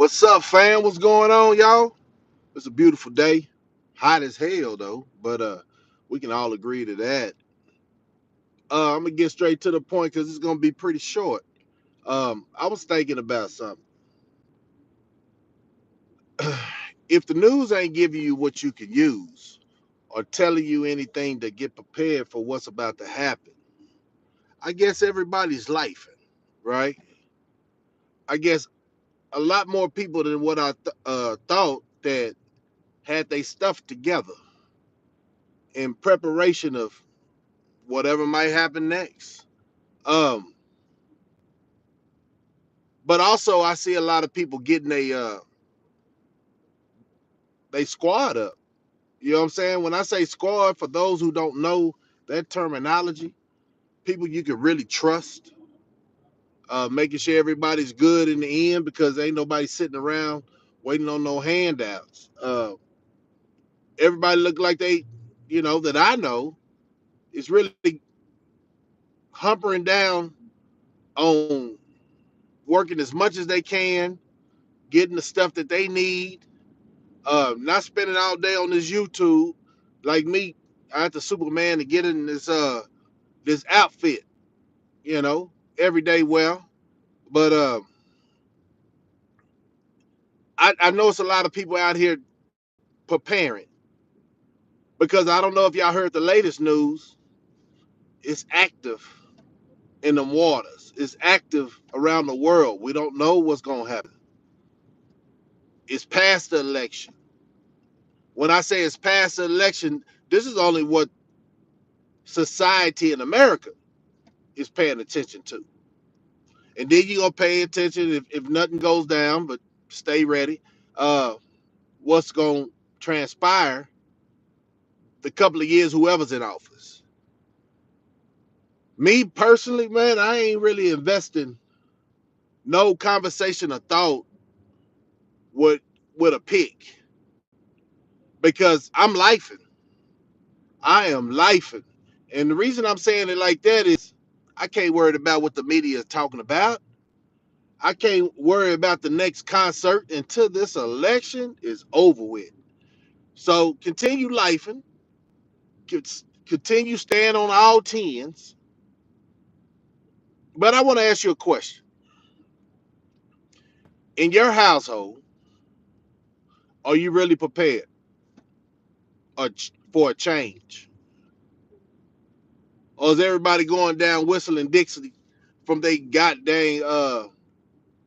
What's up, fam? What's going on, y'all? It's a beautiful day. Hot as hell though, but we can all agree to that. I'm gonna get straight to the point because it's gonna be pretty short. I was thinking about something. If the news ain't giving you what you can use or telling you anything to get prepared for what's about to happen, I guess everybody's life, right? I guess a lot more people than what I thought that had they stuff together in preparation of whatever might happen next. Um, but also I see a lot of people getting they squad up. You know what I'm saying? When I say squad, for those who don't know that terminology, people you can really trust, making sure everybody's good in the end because ain't nobody sitting around waiting on no handouts. Everybody look like they, that I know is really hunkering down on working as much as they can, getting the stuff that they need, not spending all day on this YouTube like me. I had to Superman to get in this outfit, you know, everyday wear. But I know it's a lot of people out here preparing because I don't know if y'all heard the latest news. It's active in the waters. It's active around the world. We don't know what's gonna happen. It's past the election. When I say it's past the election, this is only what society in America is paying attention to. And then you're gonna pay attention if nothing goes down, but stay ready. Uh, what's gonna transpire the couple of years whoever's in office. Me personally, man, I ain't really investing no conversation or thought with a pick because I'm lifing. I am lifing. And the reason I'm saying it like that is I can't worry about what the media is talking about. I can't worry about the next concert until this election is over with. So continue lifing, continue staying on all tens. But I want to ask you a question. In your household, are you really prepared for a change? Or is everybody going down whistling Dixie from they goddamn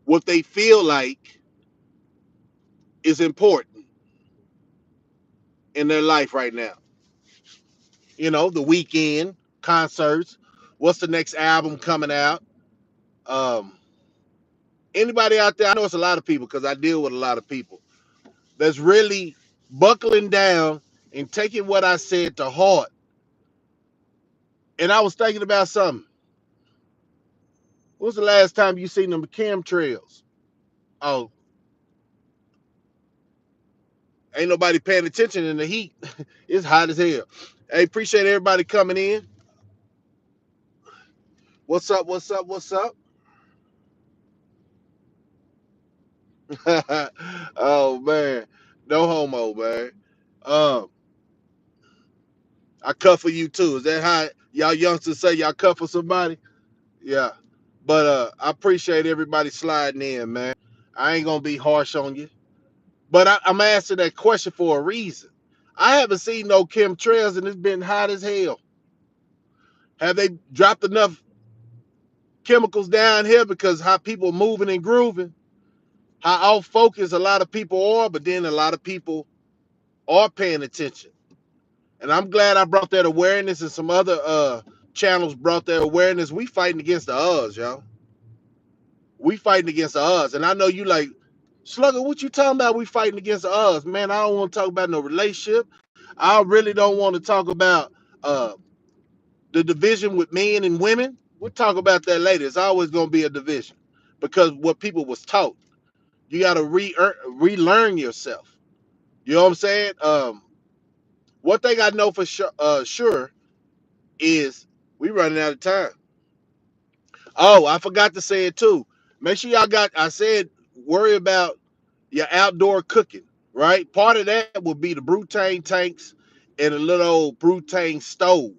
what they feel like is important in their life right now? You know, the weekend, concerts, what's the next album coming out? Um, Anybody out there, I know it's a lot of people because I deal with a lot of people that's really buckling down and taking what I said to heart. And I was thinking about something. When was the last time you seen them chemtrails? Oh, ain't nobody paying attention in the heat. It's hot as hell. Hey, appreciate everybody coming in. What's up? What's up? What's up? Oh man, no homo, man. Um, I cut for you too. Is that how y'all youngsters say y'all cut for somebody? Yeah. But I appreciate everybody sliding in, man. I ain't gonna be harsh on you. But I'm asking that question for a reason. I haven't seen no chemtrails and it's been hot as hell. Have they dropped enough chemicals down here because how people moving and grooving? How off focus a lot of people are, but then a lot of people are paying attention. And I'm glad I brought that awareness and some other channels brought that awareness. We fighting against the odds, y'all. We fighting against the odds. And I know you like, Slugger, what you talking about? We fighting against the odds. Man, I don't want to talk about no relationship. I really don't want to talk about uh, the division with men and women. We'll talk about that later. It's always going to be a division because what people was taught. You got to relearn yourself. You know what I'm saying? One thing I know for sure is we running out of time. Oh, I forgot to say it too. Make sure y'all got. I said worry about your outdoor cooking, right? Part of that would be the butane tanks and a little old butane stove.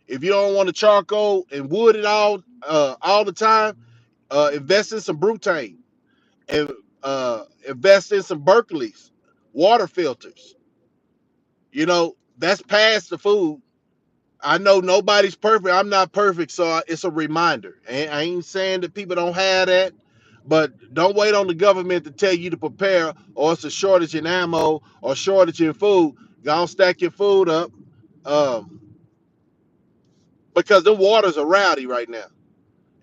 If you don't want to charcoal and wood it all the time, invest in some butane and invest in some Berkeley's water filters. That's past the food. I know nobody's perfect. I'm not perfect, so it's a reminder. And I ain't saying that people don't have that, but don't wait on the government to tell you to prepare, or it's a shortage in ammo or shortage in food. Go and stack your food up, um, because the waters are rowdy right now,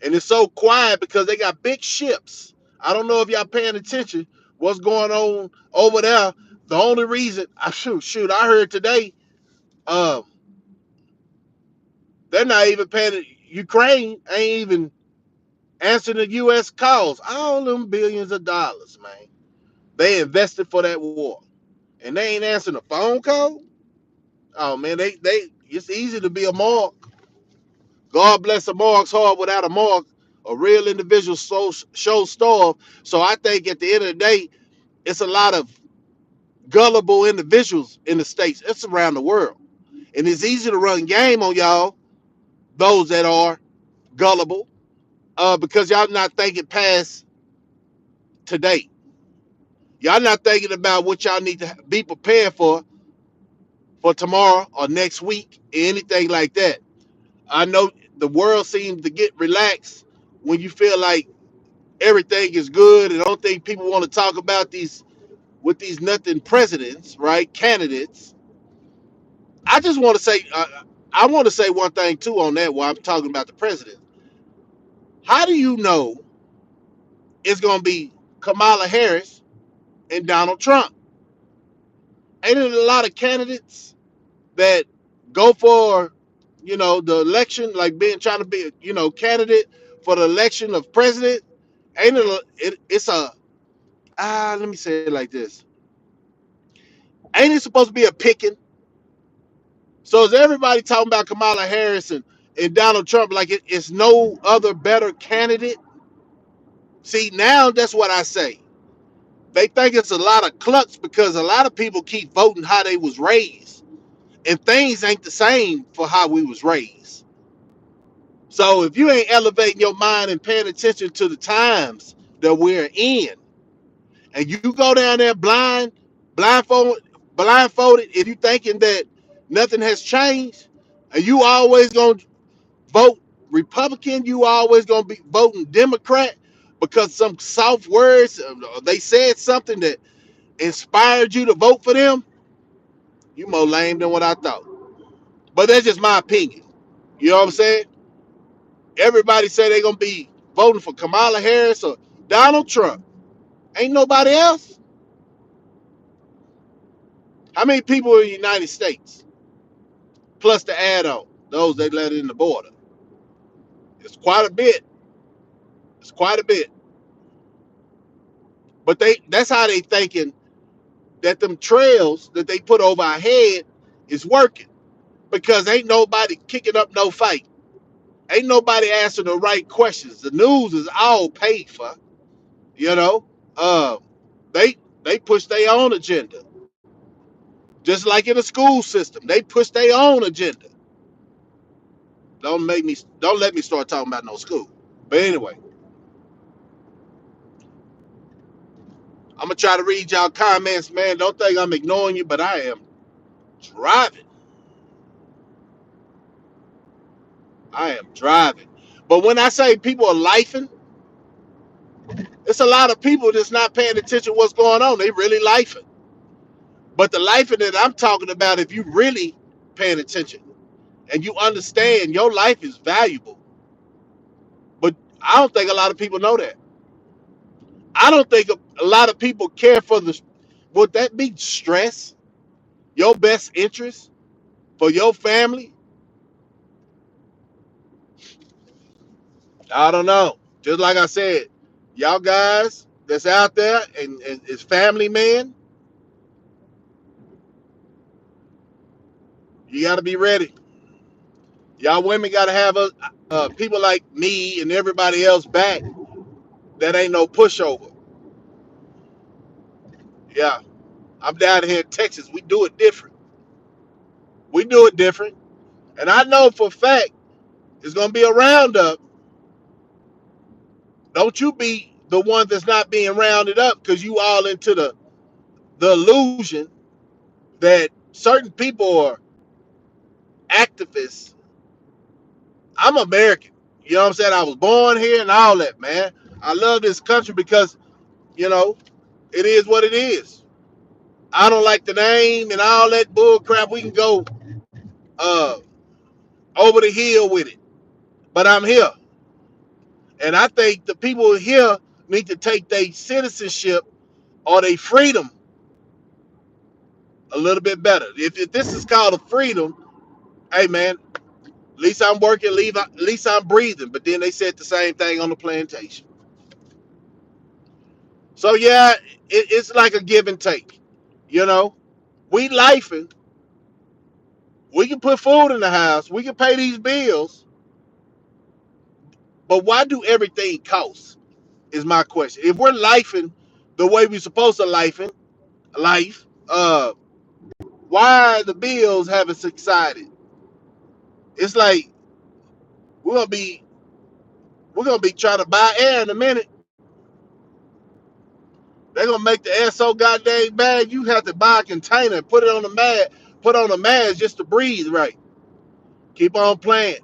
and it's so quiet because they got big ships. I don't know if y'all paying attention. What's going on over there? The only reason, I heard today, um, they're not even paying. Ukraine ain't even answering the U.S. calls. All them billions of dollars, man. They invested for that war, and they ain't answering a phone call. Oh man, they. It's easy to be a mark. God bless a mark's heart. Without a mark, a real individual show starve. So I think at the end of the day, it's a lot of gullible individuals in the states. It's around the world, and it's easy to run game on y'all. Those that are gullible, because y'all not thinking past today. Y'all not thinking about what y'all need to be prepared for tomorrow or next week, anything like that. I know the world seems to get relaxed when you feel like everything is good, and I don't think people want to talk about these nothing presidents, right? Candidates. I just want to say, I want to say one thing too on that while I'm talking about the president. How do you know it's going to be Kamala Harris and Donald Trump? Ain't it a lot of candidates that go for, the election, like being trying to be, candidate for the election of president? Ain't it's a let me say it like this. Ain't it supposed to be a picking? So is everybody talking about Kamala Harris and Donald Trump like it's no other better candidate? See, now that's what I say. They think it's a lot of clucks because a lot of people keep voting how they was raised. And things ain't the same for how we was raised. So if you ain't elevating your mind and paying attention to the times that we're in, and you go down there blindfolded, if you thinking that nothing has changed, and you always gonna vote Republican, you always gonna be voting Democrat because some soft words, they said something that inspired you to vote for them, you more lame than what I thought. But that's just my opinion. You know what I'm saying? Everybody say they gonna be voting for Kamala Harris or Donald Trump. Ain't nobody else. How many people in the United States? Plus the add-on, those they let in the border. It's quite a bit. It's quite a bit. But that's how they thinking that them trails that they put over our head is working. Because ain't nobody kicking up no fight. Ain't nobody asking the right questions. The news is all paid for. You know? Uh, they push their own agenda. Just like in the school system. They push their own agenda. Don't let me start talking about no school. But anyway, I'm gonna try to read y'all comments, man. Don't think I'm ignoring you, but I am driving. I am driving. But when I say people are lifing, it's a lot of people that's not paying attention to what's going on. They really lifing. But the lifing that I'm talking about, if you really paying attention and you understand your life is valuable, but I don't think a lot of people know that. I don't think a lot of people care for would that be stress, your best interest for your family? I don't know. Just like I said, y'all guys that's out there and is family man, you got to be ready. Y'all women got to have people like me and everybody else back that ain't no pushover. Yeah, I'm down here in Texas. We do it different. We do it different. And I know for a fact it's gonna be a roundup. Don't you be the one that's not being rounded up because you all into the illusion that certain people are activists. I'm American. You know what I'm saying? I was born here and all that, man. I love this country because, you know, it is what it is. I don't like the name and all that bull crap. We can go uh over the hill with it. But I'm here. And I think the people here need to take their citizenship or their freedom a little bit better. If this is called a freedom, hey man, at least I'm working, at least I'm breathing. But then they said the same thing on the plantation. So yeah, it's like a give and take. You know, we lifing. We can put food in the house. We can pay these bills. But why do everything cost? Is my question. If we're lifing the way we're supposed to life, why the bills haven't subsided? It's like we're gonna be we're gonna be trying to buy air in a minute. They're gonna make the air so goddamn bad you have to buy a container and put it on the mat, put on a mask just to breathe right. Keep on playing.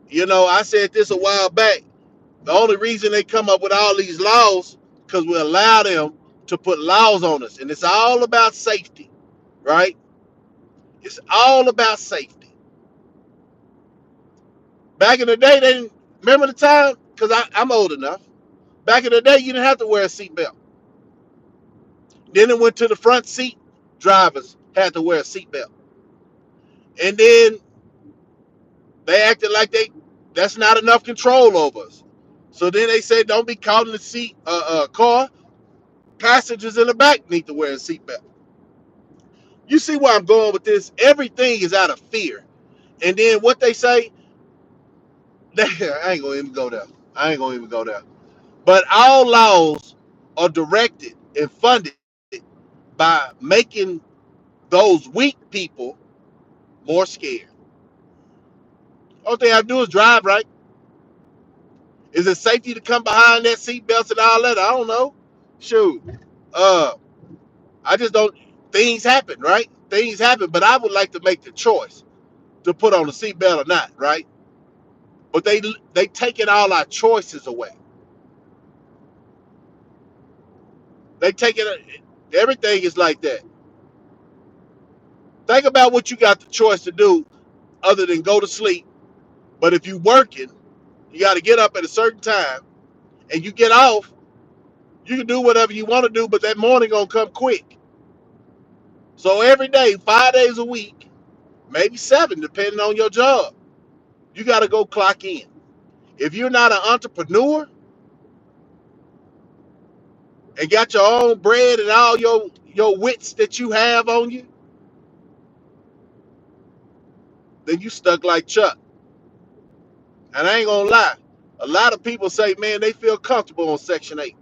You know, I said this a while back. The only reason they come up with all these laws because we allow them to put laws on us, and it's all about safety, right? It's all about safety. Back in the day, they didn't remember the time because I'm old enough. Back in the day, you didn't have to wear a seatbelt. Then it went to the front seat. Drivers had to wear a seatbelt, and then they acted like that's not enough control over us. So then they said, don't be caught in the seat, car. Passengers in the back need to wear a seatbelt. You see where I'm going with this? Everything is out of fear. And then what they say, I ain't gonna even go there. I ain't gonna even go there. But all laws are directed and funded by making those weak people more scared. All they have to do is drive right. Is it safety to come behind that seatbelts and all that? I don't know. Shoot. Uh, I just don't. Things happen, right? Things happen, but I would like to make the choice to put on a seatbelt or not, right? But they taking all our choices away. They taking everything is like that. Think about what you got the choice to do other than go to sleep. But if you working, you got to get up at a certain time, and you get off. You can do whatever you want to do, but that morning gonna come quick. So every day, 5 days a week, maybe seven, depending on your job, you got to go clock in. If you're not an entrepreneur and got your own bread and all your wits that you have on you, then you stuck like Chuck. And I ain't gonna lie, a lot of people say, man, they feel comfortable on Section 8.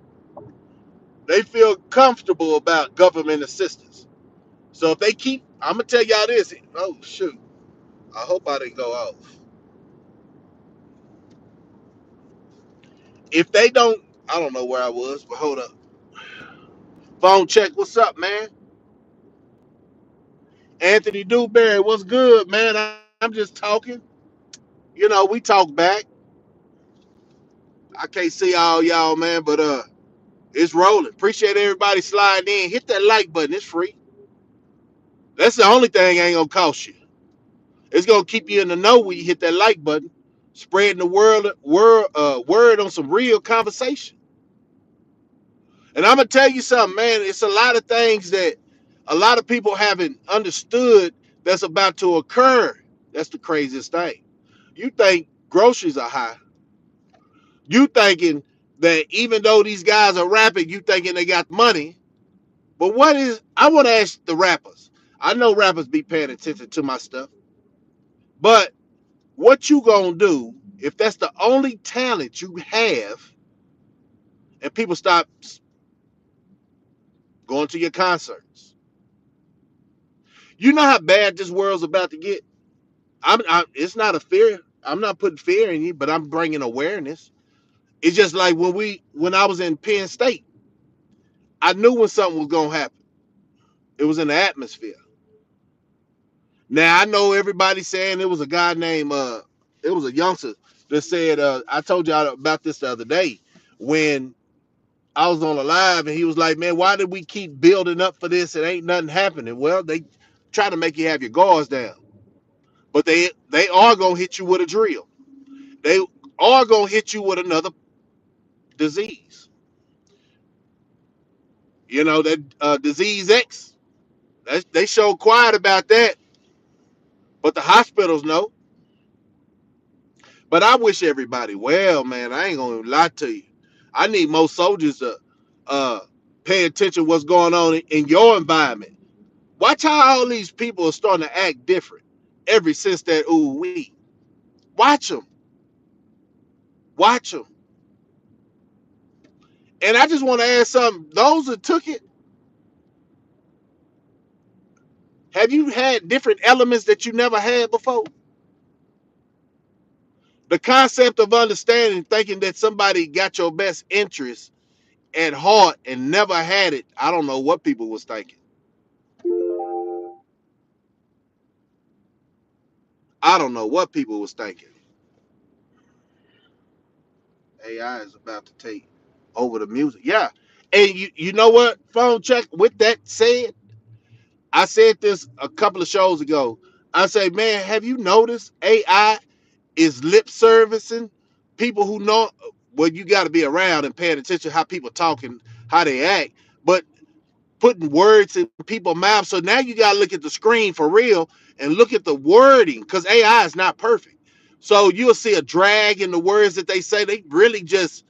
They feel comfortable about government assistance. So if they keep, I'm gonna tell y'all this. Oh shoot, I hope I didn't go off. If they don't, I don't know where I was, but hold up. Phone check. What's up, man? Anthony Dewberry, what's good, man? I'm just talking. You know, we talk back. I can't see all y'all, man, but it's rolling. Appreciate everybody sliding in. Hit that like button. It's free. That's the only thing ain't gonna cost you. It's gonna keep you in the know when you hit that like button, spreading the word on some real conversation. And I'm gonna tell you something, man. It's a lot of things that a lot of people haven't understood that's about to occur. That's the craziest thing. You think groceries are high. You thinking that even though these guys are rapping, you thinking they got money. But what is, I want to ask the rappers. I know rappers be paying attention to my stuff, but what you gonna do if that's the only talent you have and people stop going to your concerts. You know how bad this world's about to get. It's not a fear. I'm not putting fear in you, but I'm bringing awareness. It's just like when I was in Penn State, I knew when something was gonna happen. It was in the atmosphere. Now I know everybody saying it was a guy named it was a youngster that said I told y'all about this the other day when I was on a live and he was like, man, why did we keep building up for this and ain't nothing happening? Well, they try to make you have your guards down, but they are gonna hit you with a drill. They are gonna hit you with another disease. You know that disease X. They show quiet about that, but the hospitals know. But I wish everybody well, man. I ain't gonna lie to you. I need more soldiers to uh, pay attention to what's going on in your environment. Watch how all these people are starting to act different ever since that ooh wee. Watch them, watch them. And I just want to ask something. Those that took it, have you had different elements that you never had before? The concept of understanding, thinking that somebody got your best interest at heart and never had it. I don't know what people was thinking. I don't know what people was thinking. AI is about to take over the music. Yeah. And you know what? Phone check. With that said, I said this a couple of shows ago. I say, man, have you noticed AI is lip servicing people who know well, you got to be around and paying attention to how people talk and how they act, but putting words in people's mouths. So now you got to look at the screen for real and look at the wording because AI is not perfect. So you'll see a drag in the words that they say. They really just,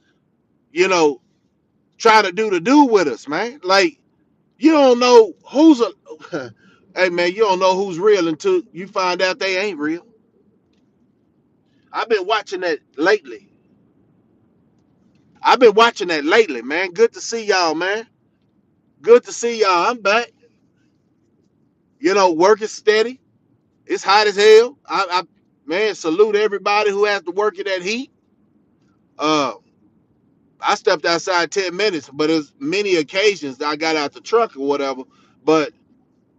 you know, trying to do with us, man. Like you don't know who's a hey man, you don't know who's real until you find out they ain't real. I've been watching that lately. I've been watching that lately, man. Good to see y'all, man. Good to see y'all. I'm back. You know, working steady. It's hot as hell. I man, salute everybody who has to work in that heat. Uh, I stepped outside 10 minutes, but there's many occasions that I got out the truck or whatever. But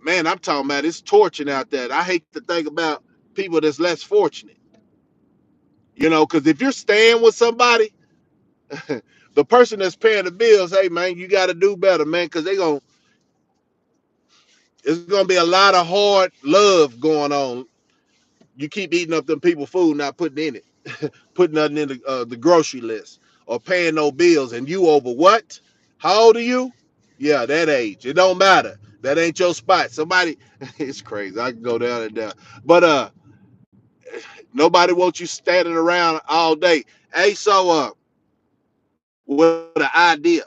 man, I'm talking about it's torching out there. I hate to think about people that's less fortunate. You know, because if you're staying with somebody, the person that's paying the bills, hey man, you got to do better, man, because it's gonna be a lot of hard love going on. You keep eating up them people food, not putting in it, putting nothing in the grocery list or paying no bills, and you over what? How old are you? Yeah, that age. It don't matter. That ain't your spot. Somebody, it's crazy. I can go down and down, but nobody wants you standing around all day. Hey, so with an idea,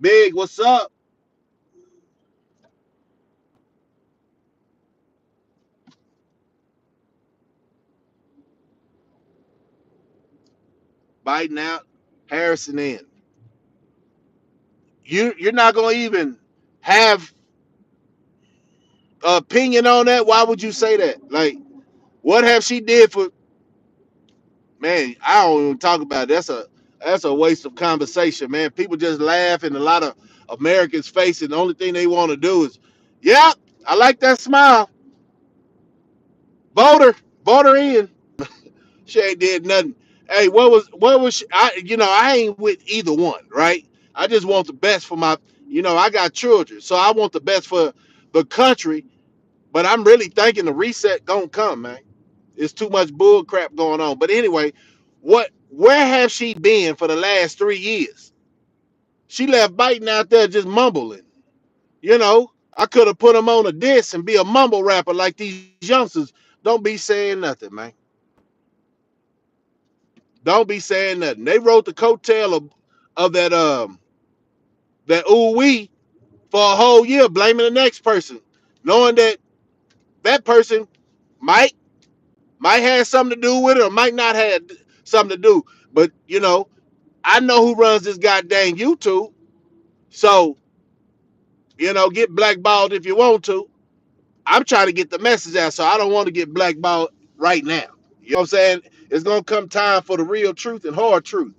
Big, what's up? Biden out, Harrison in. You're not gonna even have opinion on that. Why would you say that? Like, what have she did for man? I don't even talk about it. That's a waste of conversation, man. People just laugh, and a lot of Americans face it. The only thing they want to do is, yeah, I like that smile. Vote her, vote her in. She ain't did nothing. Hey, what was she, I ain't with either one, right? I just want the best for my I got children, so I want the best for the country. But I'm really thinking the reset gonna come, man. It's too much bull crap going on. But anyway, where have she been for the last 3 years? She left Biden out there just mumbling. I could have put him on a disc and be a mumble rapper like these youngsters. Don't be saying nothing, man. Don't be saying nothing. They wrote the coattail of that ooh wee for a whole year, blaming the next person, knowing that that person might might have something to do with it or might not have something to do. But I know who runs this goddamn YouTube. So, get blackballed if you want to. I'm trying to get the message out, so I don't want to get blackballed right now. You know what I'm saying? It's gonna come time for the real truth and hard truth.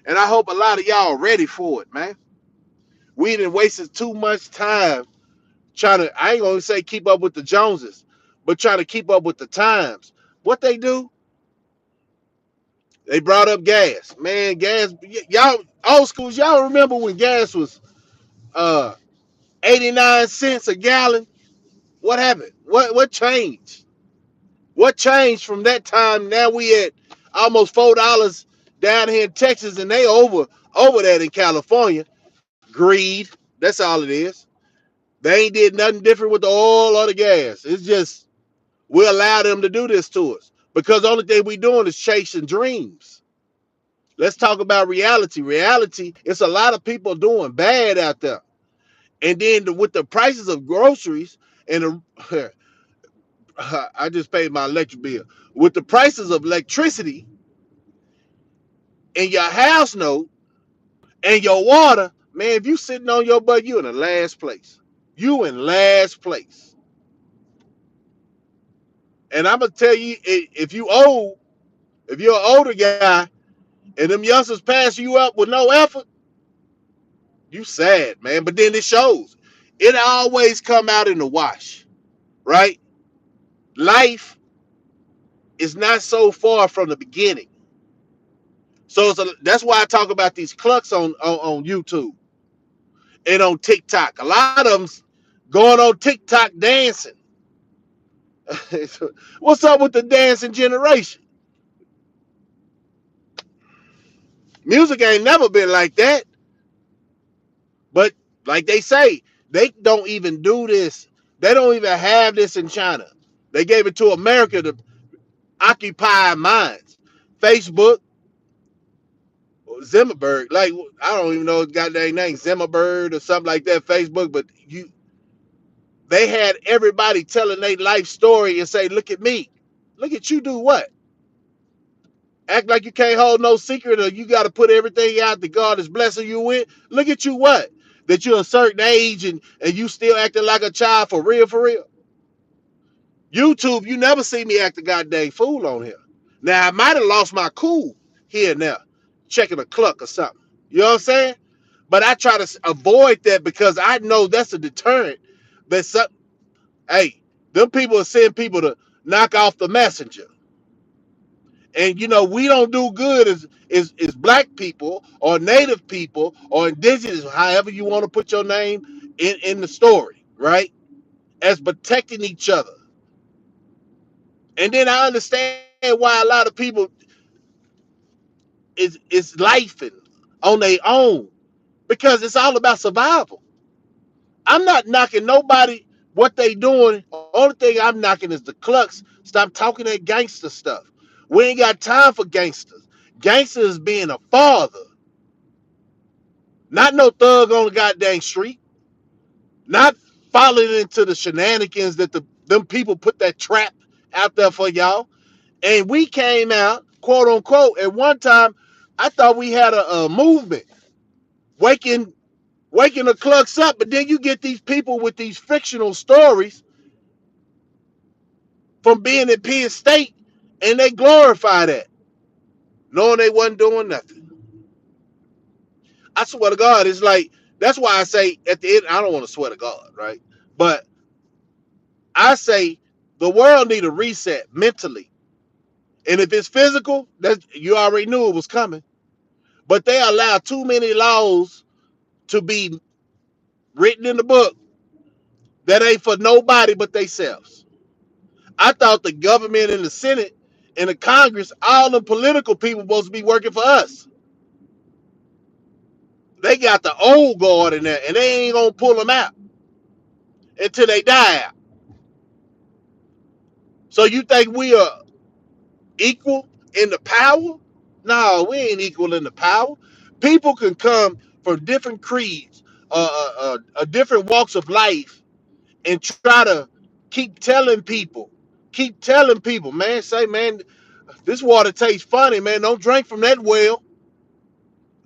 And I hope a lot of y'all are ready for it, man. We done wasted too much time trying to, I ain't gonna say keep up with the Joneses, but trying to keep up with the times. What they do, they brought up gas. Man, gas, y'all old schools, y'all remember when gas was uh 89 cents a gallon? What happened? What changed? What changed from that time? Now we at almost $4 down here in Texas, and they over that in California. Greed. That's all it is. They ain't did nothing different with the oil or the gas. It's just we allow them to do this to us because the only thing we doing is chasing dreams. Let's talk about reality. Reality, it's a lot of people doing bad out there. And then with the prices of groceries and I just paid my electric bill. With the prices of electricity and your house note and your water, man, if you sitting on your butt, you in the last place. You in last place. And I'm gonna tell you, if you old, if you're an older guy and them youngsters pass you up with no effort, you sad, man. But then it shows. It always come out in the wash, right? Life is not so far from the beginning. So that's why I talk about these clucks on YouTube and on TikTok. A lot of them's going on TikTok dancing. What's up with the dancing generation? Music ain't never been like that. But like they say, they don't even do this. They don't even have this in China. They gave it to America to occupy minds. Facebook, Zimmerberg, like I don't even know his goddamn name, Zimmerberg or something like that. Facebook, but they had everybody telling their life story and say, "Look at me, look at you do what? Act like you can't hold no secret, or you got to put everything out that God is blessing you with. Look at you what? That you're a certain age and you still acting like a child for real, for real." YouTube, you never see me act a goddamn fool on here. Now I might have lost my cool here and there, checking a cluck or something. You know what I'm saying? But I try to avoid that because I know that's a deterrent. That some, hey, them people send people to knock off the messenger. And we don't do good as black people or native people or indigenous, however you want to put your name in the story, right? As protecting each other. And then I understand why a lot of people is lifing on their own because it's all about survival. I'm not knocking nobody what they doing. Only thing I'm knocking is the clucks. Stop talking that gangster stuff. We ain't got time for gangsters. Gangsters being a father, not no thug on the goddamn street, not falling into the shenanigans that them people put that trap out there for y'all. And we came out, quote unquote, at one time, I thought we had a movement waking the clucks up, but then you get these people with these fictional stories from being in Penn State, and they glorify that, knowing they wasn't doing nothing. I swear to God, it's like that's why I say at the end, I don't want to swear to God, right? But I say the world need a reset mentally, and if it's physical, that you already knew it was coming. But they allow too many laws to be written in the book that ain't for nobody but themselves. I thought the government and the Senate and the Congress, all the political people supposed to be working for us. They got the old guard in there and they ain't gonna pull them out until they die out. So you think we are equal in the power? No, we ain't equal in the power. People can come from different creeds, different walks of life, and try to keep telling people, man, say, man, this water tastes funny, man. Don't drink from that well.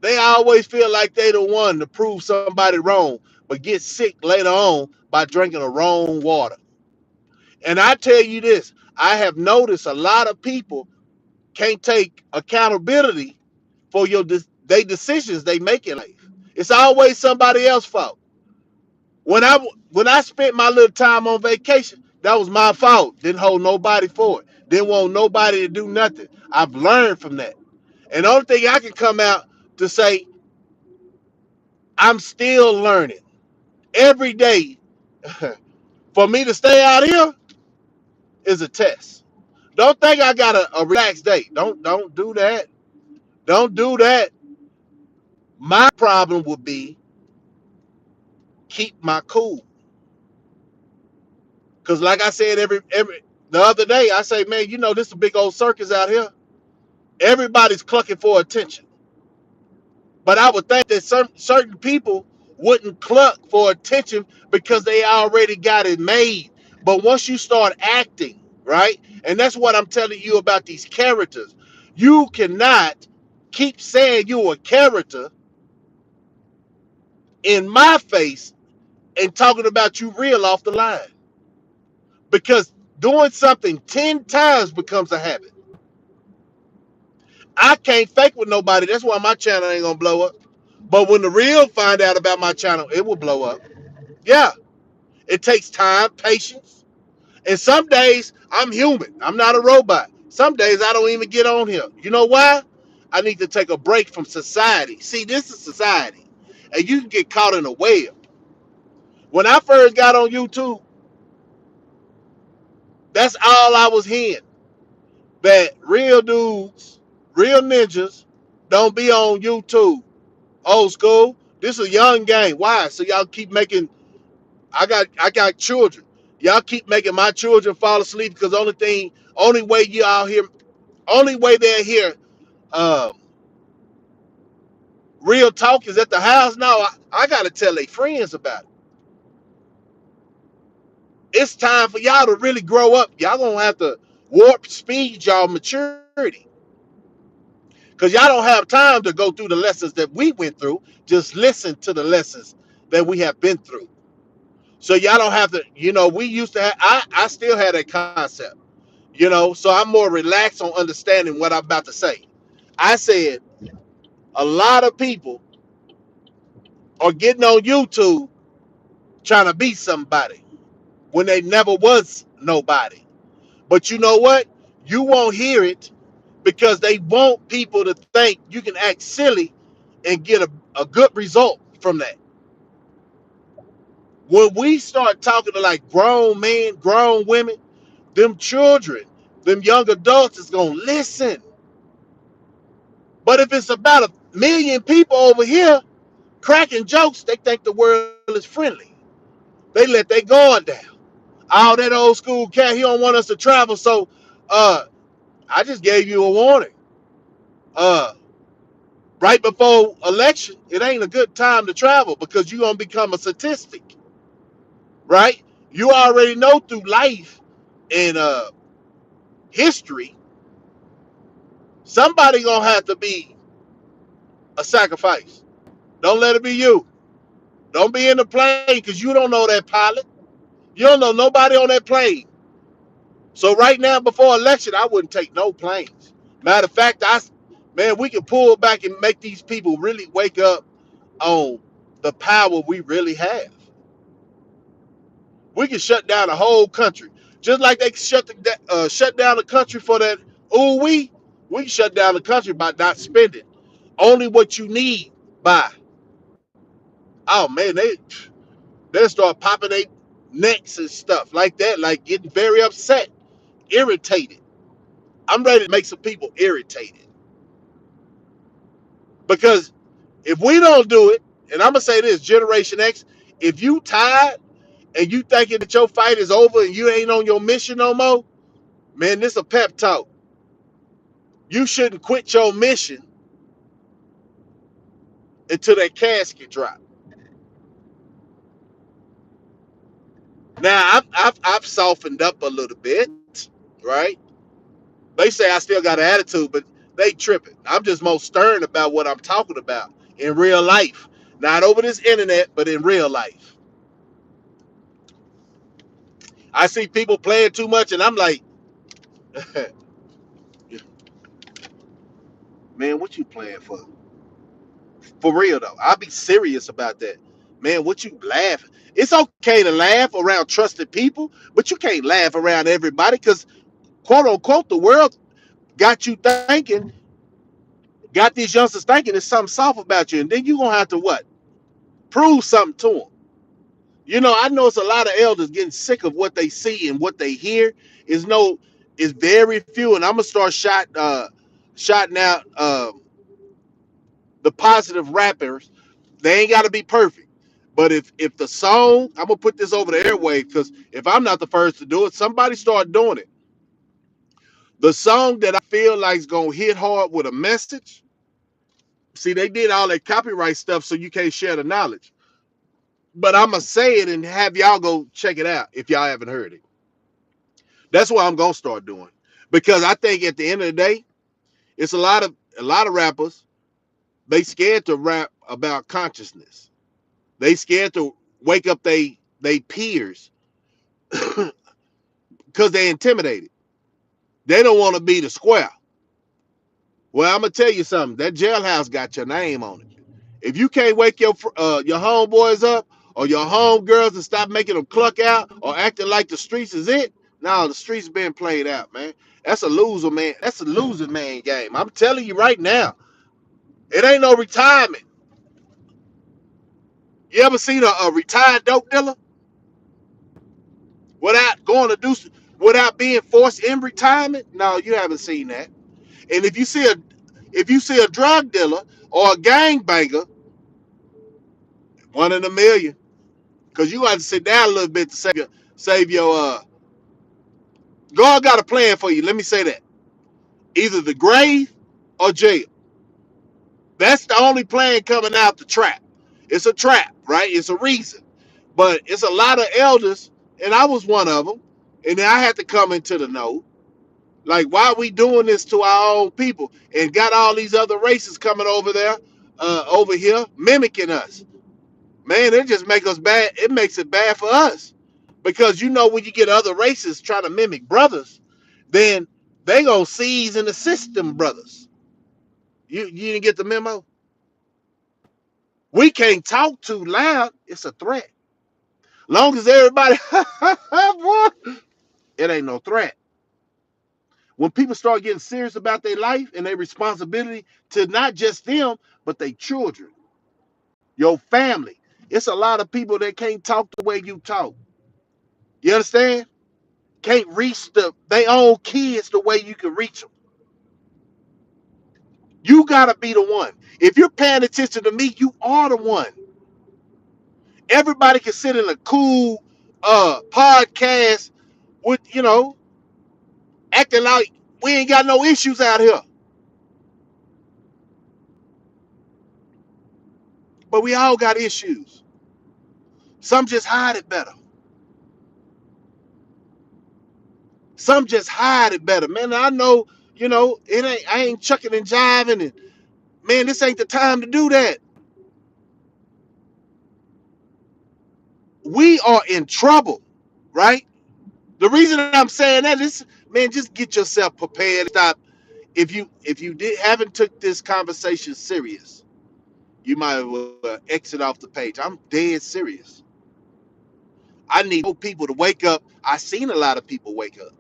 They always feel like they the one to prove somebody wrong, but get sick later on by drinking the wrong water. And I tell you this, I have noticed a lot of people can't take accountability for they decisions they make in life. It's always somebody else's fault. When I when I spent my little time on vacation, that was my fault. Didn't hold nobody for it. Didn't want nobody to do nothing. I've learned from that. And the only thing I can come out to say, I'm still learning every day. For me to stay out here is a test. Don't think I got a relaxed day. Don't do that. Don't do that. My problem would be keep my cool. Cause like I said, every the other day, I say, man, you know, this is a big old circus out here. Everybody's clucking for attention. But I would think that certain people wouldn't cluck for attention because they already got it made. But once you start acting, right? And that's what I'm telling you about these characters. You cannot keep saying you're a character in my face and talking about you real off the line. Because doing something 10 times becomes a habit. I can't fake with nobody. That's why my channel ain't gonna blow up. But when the real find out about my channel, it will blow up. Yeah, it takes time, patience. And some days I'm human. I'm not a robot. Some days I don't even get on here. You know why? I need to take a break from society. See, this is society. And you can get caught in a web. When I first got on YouTube, that's all I was hearing. That real dudes, real ninjas, don't be on YouTube. Old school. This is a young game. Why? So y'all keep making. I got children. Y'all keep making my children fall asleep because only way you out here, only way they're here, um, real talk is at the house. Now I gotta tell their friends about it. It's time for y'all to really grow up. Y'all gonna have to warp speed y'all maturity because y'all don't have time to go through the lessons that we went through. Just listen to the lessons that we have been through. So y'all don't have to, we used to have, I still had that concept, so I'm more relaxed on understanding what I'm about to say. I said a lot of people are getting on YouTube trying to be somebody when they never was nobody. But you know what? You won't hear it because they want people to think you can act silly and get a good result from that. When we start talking to like grown men, grown women, them children, them young adults is gonna listen. But if it's about 1 million people over here cracking jokes, they think the world is friendly. They let their guard down. Oh, that old school cat, he don't want us to travel. So I just gave you a warning. Uh right before election, it ain't a good time to travel because you're gonna become a statistic, right? You already know through life and history, somebody gonna have to be a sacrifice. Don't let it be you. Don't be in the plane because you don't know that pilot. You don't know nobody on that plane. So right now, before election, I wouldn't take no planes. Matter of fact, man, we can pull back and make these people really wake up on the power we really have. We can shut down a whole country, just like they shut down the country for that. Ooh, we can shut down the country by not spending only what you need. By oh man, they start popping their necks and stuff like that, like getting very upset, irritated. I'm ready to make some people irritated because if we don't do it, and I'm gonna say this, Generation X, if you tired and you thinking that your fight is over and you ain't on your mission no more, man, this a pep talk. You shouldn't quit your mission until that casket drop. Now I've softened up a little bit, right? They say I still got an attitude, but They tripping. I'm just most stern about what I'm talking about in real life, not over this internet, but in real life. I see people playing too much, and I'm like, man, what you playing for? For real though, I'll be serious about that. Man, what you laughing? It's okay to laugh around trusted people, but you can't laugh around everybody because quote unquote the world got you thinking, got these youngsters thinking there's something soft about you, and then you gonna have to what? Prove something to them. You know, I know it's a lot of elders getting sick of what they see and what they hear. Is no, is very few, and I'm gonna start shotting out the positive rappers. They ain't got to be perfect, but if the song, I'm gonna put this over the airway because if I'm not the first to do it, somebody start doing it. The song that I feel like is gonna hit hard with a message. See, they did all that copyright stuff, so you can't share the knowledge. But I'm gonna say it and have y'all go check it out if y'all haven't heard it. That's what I'm gonna start doing because I think at the end of the day, it's a lot of rappers. They scared to rap about consciousness. They scared to wake up they peers because they intimidated. They don't want to be the square. Well, I'm gonna tell you something. That jailhouse got your name on it. If you can't wake your homeboys up or your homegirls and stop making them cluck out or acting like the streets is it, no, the streets been played out, man. That's a loser, man. That's a losing man game. I'm telling you right now. It ain't no retirement. You ever seen a retired dope dealer without going to do without being forced in retirement? No, you haven't seen that. And if you see a drug dealer or a gang banger, one in a million, because you have to sit down a little bit to save your. God got a plan for you. Let me say that. Either the grave or jail. That's the only plan coming out the trap. It's a trap, right? It's a reason. But it's a lot of elders, and I was one of them, and I had to come into the know. Like, why are we doing this to our own people and got all these other races coming over there, over here, mimicking us? Man, it just makes us bad. It makes it bad for us because when you get other races trying to mimic brothers, then they gonna seize in the system, brothers. You didn't get the memo. We can't talk too loud. It's a threat. Long as everybody, boy, it ain't no threat. When people start getting serious about their life and their responsibility to not just them, but their children, your family. It's a lot of people that can't talk the way you talk. You understand? Can't reach they own kids the way you can reach them. You gotta be the one. If you're paying attention to me, you are the one. Everybody can sit in a cool podcast with acting like we ain't got no issues out here. But we all got issues. Some just hide it better. Some just hide it better. Man, I know, I ain't chucking and jiving and man, this ain't the time to do that. We are in trouble, right? The reason I'm saying that is, man, just get yourself prepared. Stop. If you haven't took this conversation serious, you might exit off the page. I'm dead serious. I need people to wake up. I seen a lot of people wake up.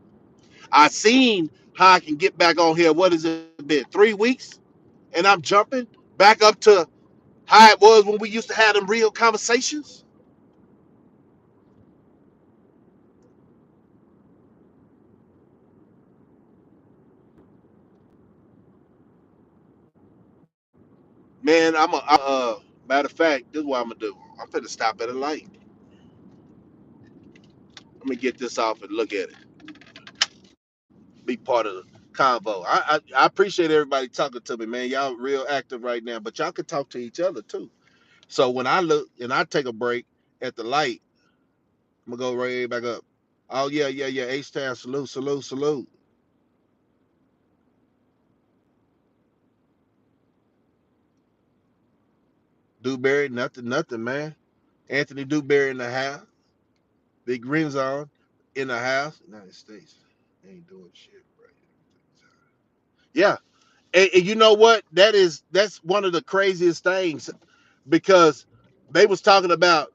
I seen how I can get back on here. What has it been? 3 weeks, and I'm jumping back up to how it was when we used to have them real conversations. Man, matter of fact, this is what I'm gonna do. I'm finna stop at a light. Let me get this off and look at it. Be part of the convo. I appreciate everybody talking to me, man. Y'all real active right now, but y'all can talk to each other too. So when I look and I take a break at the light, I'm gonna go right back up. Oh yeah, yeah, yeah. H Town, salute, salute, salute. Dewberry, nothing, man. Anthony Dewberry in the house. Big rims on in the house. United States ain't doing shit right. Yeah, and you know what? That's one of the craziest things because they was talking about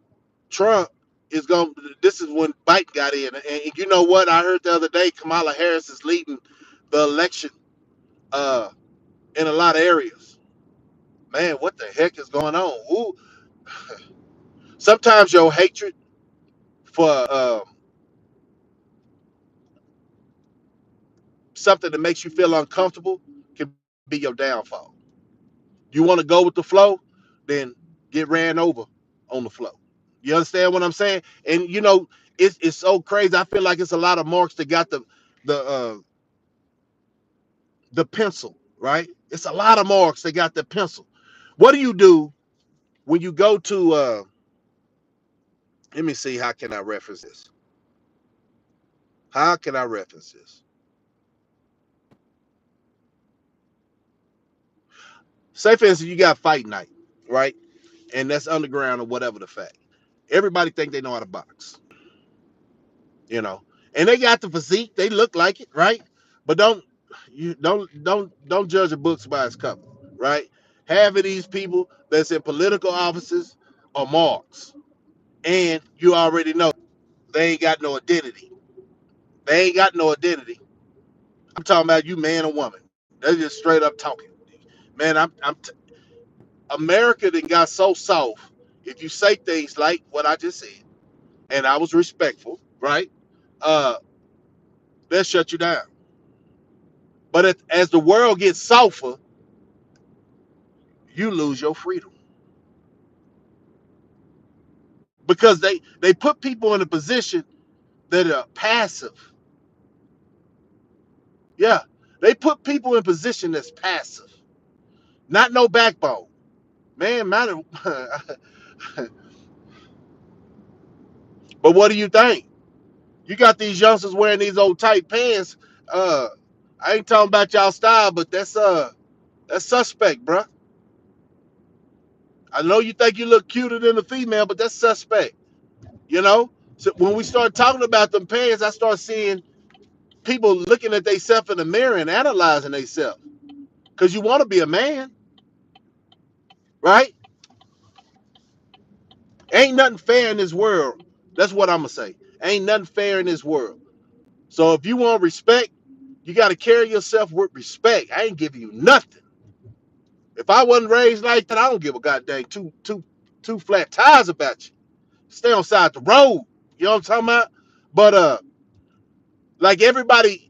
Trump is going. This is when Biden got in, and you know what? I heard the other day Kamala Harris is leading the election uh, in a lot of areas. Man, what the heck is going on? Ooh, sometimes your hatred for something that makes you feel uncomfortable can be your downfall. You want to go with the flow, then get ran over on the flow. You understand what I'm saying? And you know, it's so crazy. I feel like it's a lot of marks that got the the pencil, right? It's a lot of marks that got the pencil. What do you do when you go to let me see, how can I reference this? How can I reference this? Say for instance, you got fight night, right? And that's underground or whatever the fact. Everybody think they know how to box, you know. And they got the physique, they look like it, right? But don't judge a book by its cover, right? Half of these people that's in political offices are marks. And you already know they ain't got no identity. They ain't got no identity. I'm talking about you, man or woman. They're just straight up talking. Man, America then got so soft. If you say things like what I just said, and I was respectful, right? Uh, they'll shut you down. But as the world gets softer, you lose your freedom because they put people in a position that are passive. Yeah, they put people in position that's passive, not no backbone. Man, matter. But what do you think? You got these youngsters wearing these old tight pants. Uh, I ain't talking about y'all style, but that's suspect, bruh. I know you think you look cuter than a female, but that's suspect. You know. So when we start talking about them pants, I start seeing people looking at themselves in the mirror and analyzing themselves. Cause you want to be a man, right? Ain't nothing fair in this world. That's what I'm gonna say. Ain't nothing fair in this world. So if you want respect, you got to carry yourself with respect. I ain't giving you nothing. If I wasn't raised like that, I don't give a goddamn two flat tires about you. Stay on side the road. You know what I'm talking about? But like everybody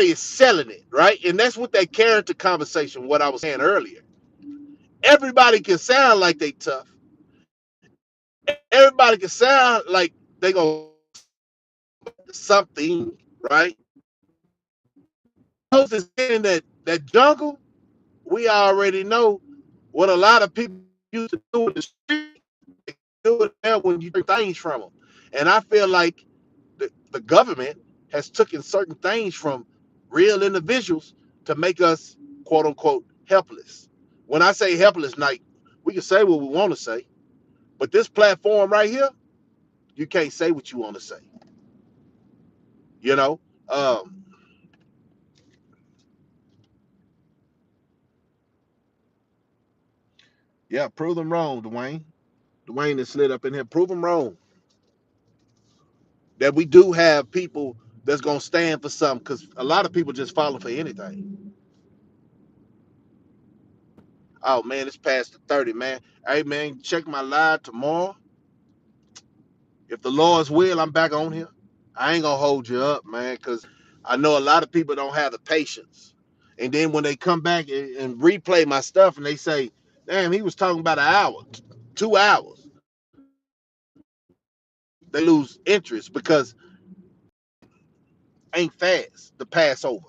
is selling it, right? And that's what that character conversation, what I was saying earlier. Everybody can sound like they tough. Everybody can sound like they gonna something, right? Those is in that jungle, we already know what a lot of people used to do in the street. They do it there when you take things from them. And I feel like the government has taken certain things from real individuals to make us quote unquote helpless. When I say helpless, like we can say what we want to say, but this platform right here, you can't say what you want to say. You know, um, yeah, prove them wrong, Dwayne. Dwayne has slid up in here. Prove them wrong that we do have people that's gonna stand for something because a lot of people just follow for anything. Oh man, it's past the 30, man. Hey man, check my live tomorrow. If the Lord's will, I'm back on here. I ain't gonna hold you up, man, because I know a lot of people don't have the patience. And then when they come back and replay my stuff and they say, damn, he was talking about an hour, 2 hours, they lose interest because ain't fast to pass over.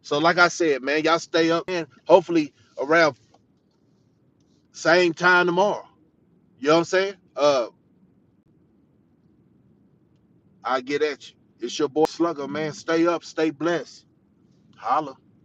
So like I said, man, y'all stay up and hopefully around same time tomorrow. You know what I'm saying? I get at you. It's your boy Slugger, man. Stay up, stay blessed. Holla.